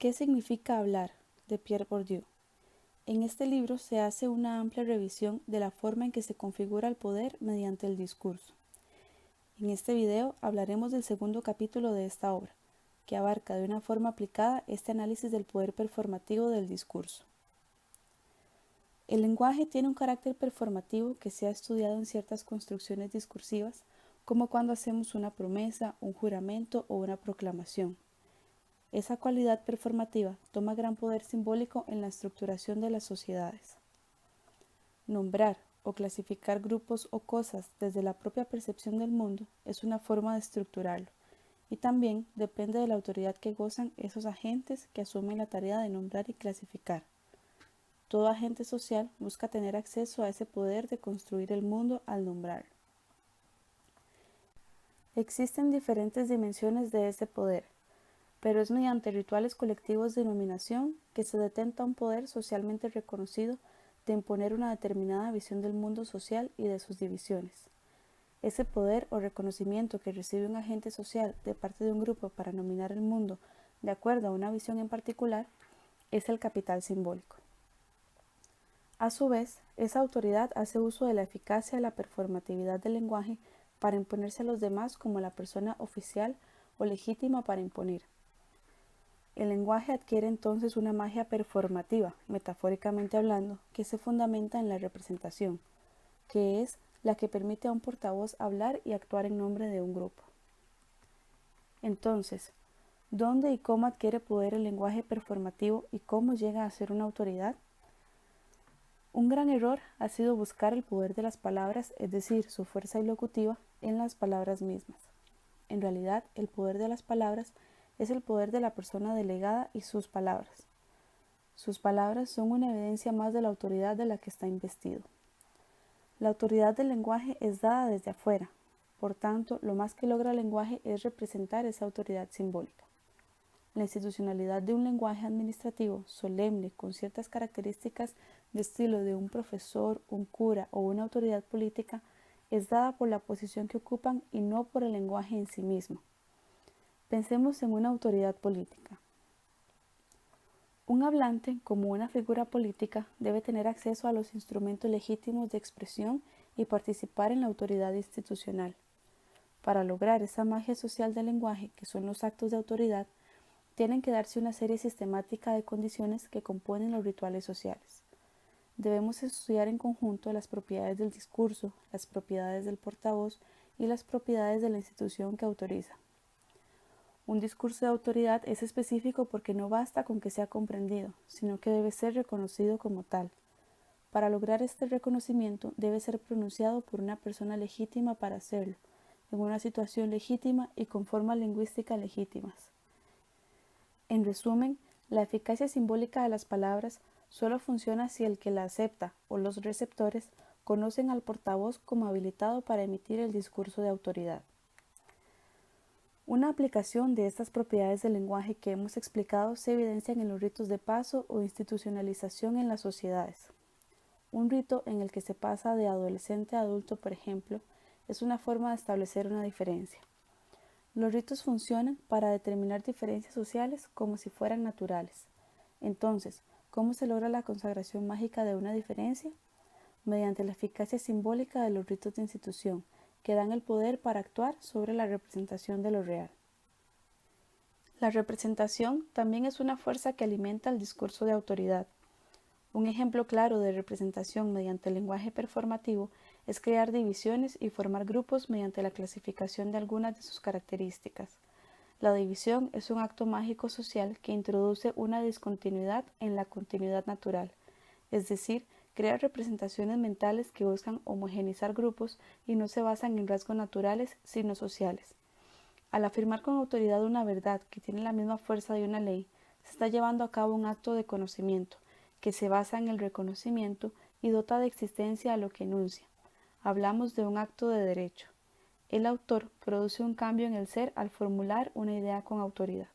¿Qué significa hablar?, de Pierre Bourdieu. En este libro se hace una amplia revisión de la forma en que se configura el poder mediante el discurso. En este video hablaremos del segundo capítulo de esta obra, que abarca de una forma aplicada este análisis del poder performativo del discurso. El lenguaje tiene un carácter performativo que se ha estudiado en ciertas construcciones discursivas, como cuando hacemos una promesa, un juramento o una proclamación. Esa cualidad performativa toma gran poder simbólico en la estructuración de las sociedades. Nombrar o clasificar grupos o cosas desde la propia percepción del mundo es una forma de estructurarlo, y también depende de la autoridad que gozan esos agentes que asumen la tarea de nombrar y clasificar. Todo agente social busca tener acceso a ese poder de construir el mundo al nombrarlo. Existen diferentes dimensiones de ese poder, pero es mediante rituales colectivos de nominación que se detenta un poder socialmente reconocido de imponer una determinada visión del mundo social y de sus divisiones. Ese poder o reconocimiento que recibe un agente social de parte de un grupo para nominar el mundo de acuerdo a una visión en particular es el capital simbólico. A su vez, esa autoridad hace uso de la eficacia de la performatividad del lenguaje para imponerse a los demás como la persona oficial o legítima para imponer. El lenguaje adquiere entonces una magia performativa, metafóricamente hablando, que se fundamenta en la representación, que es la que permite a un portavoz hablar y actuar en nombre de un grupo. Entonces, ¿dónde y cómo adquiere poder el lenguaje performativo y cómo llega a ser una autoridad? Un gran error ha sido buscar el poder de las palabras, es decir, su fuerza ilocutiva, en las palabras mismas. En realidad, el poder de las palabras es el poder de la persona delegada y sus palabras. Sus palabras son una evidencia más de la autoridad de la que está investido. La autoridad del lenguaje es dada desde afuera, por tanto, lo más que logra el lenguaje es representar esa autoridad simbólica. La institucionalidad de un lenguaje administrativo solemne con ciertas características de estilo de un profesor, un cura o una autoridad política es dada por la posición que ocupan y no por el lenguaje en sí mismo. Pensemos en una autoridad política. Un hablante, como una figura política, debe tener acceso a los instrumentos legítimos de expresión y participar en la autoridad institucional. Para lograr esa magia social del lenguaje, que son los actos de autoridad, tienen que darse una serie sistemática de condiciones que componen los rituales sociales. Debemos estudiar en conjunto las propiedades del discurso, las propiedades del portavoz y las propiedades de la institución que autoriza. Un discurso de autoridad es específico porque no basta con que sea comprendido, sino que debe ser reconocido como tal. Para lograr este reconocimiento debe ser pronunciado por una persona legítima para hacerlo, en una situación legítima y con formas lingüísticas legítimas. En resumen, la eficacia simbólica de las palabras solo funciona si el que la acepta o los receptores conocen al portavoz como habilitado para emitir el discurso de autoridad. Una aplicación de estas propiedades del lenguaje que hemos explicado se evidencian en los ritos de paso o institucionalización en las sociedades. Un rito en el que se pasa de adolescente a adulto, por ejemplo, es una forma de establecer una diferencia. Los ritos funcionan para determinar diferencias sociales como si fueran naturales. Entonces, ¿cómo se logra la consagración mágica de una diferencia? Mediante la eficacia simbólica de los ritos de institución, que dan el poder para actuar sobre la representación de lo real. La representación también es una fuerza que alimenta el discurso de autoridad. Un ejemplo claro de representación mediante el lenguaje performativo es crear divisiones y formar grupos mediante la clasificación de algunas de sus características. La división es un acto mágico social que introduce una discontinuidad en la continuidad natural, es decir, crear representaciones mentales que buscan homogeneizar grupos y no se basan en rasgos naturales, sino sociales. Al afirmar con autoridad una verdad que tiene la misma fuerza de una ley, se está llevando a cabo un acto de conocimiento, que se basa en el reconocimiento y dota de existencia a lo que enuncia. Hablamos de un acto de derecho. El autor produce un cambio en el ser al formular una idea con autoridad.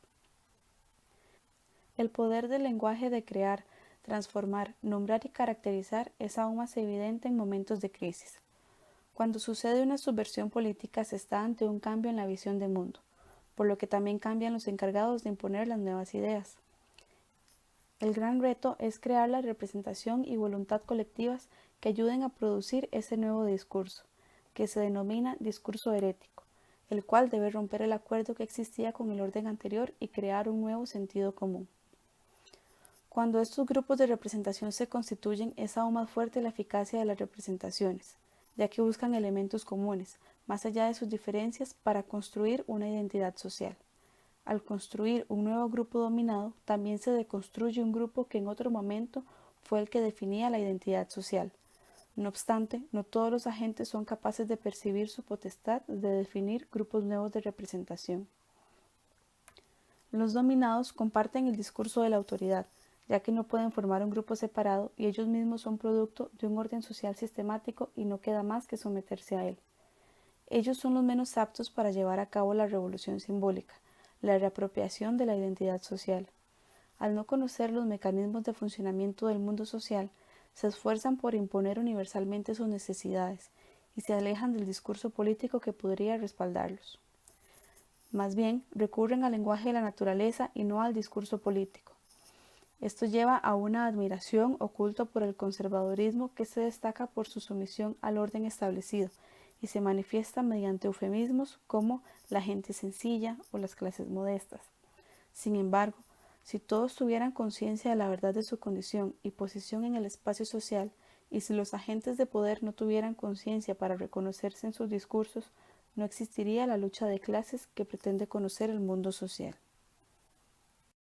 El poder del lenguaje de crear, transformar, nombrar y caracterizar es aún más evidente en momentos de crisis. Cuando sucede una subversión política se está ante un cambio en la visión de mundo, por lo que también cambian los encargados de imponer las nuevas ideas. El gran reto es crear la representación y voluntad colectivas que ayuden a producir ese nuevo discurso, que se denomina discurso herético, el cual debe romper el acuerdo que existía con el orden anterior y crear un nuevo sentido común. Cuando estos grupos de representación se constituyen, es aún más fuerte la eficacia de las representaciones, ya que buscan elementos comunes, más allá de sus diferencias, para construir una identidad social. Al construir un nuevo grupo dominado, también se deconstruye un grupo que en otro momento fue el que definía la identidad social. No obstante, no todos los agentes son capaces de percibir su potestad de definir grupos nuevos de representación. Los dominados comparten el discurso de la autoridad, ya que no pueden formar un grupo separado y ellos mismos son producto de un orden social sistemático y no queda más que someterse a él. Ellos son los menos aptos para llevar a cabo la revolución simbólica, la reapropiación de la identidad social. Al no conocer los mecanismos de funcionamiento del mundo social, se esfuerzan por imponer universalmente sus necesidades y se alejan del discurso político que podría respaldarlos. Más bien, recurren al lenguaje de la naturaleza y no al discurso político. Esto lleva a una admiración oculta por el conservadurismo que se destaca por su sumisión al orden establecido y se manifiesta mediante eufemismos como la gente sencilla o las clases modestas. Sin embargo, si todos tuvieran conciencia de la verdad de su condición y posición en el espacio social, y si los agentes de poder no tuvieran conciencia para reconocerse en sus discursos, no existiría la lucha de clases que pretende conocer el mundo social.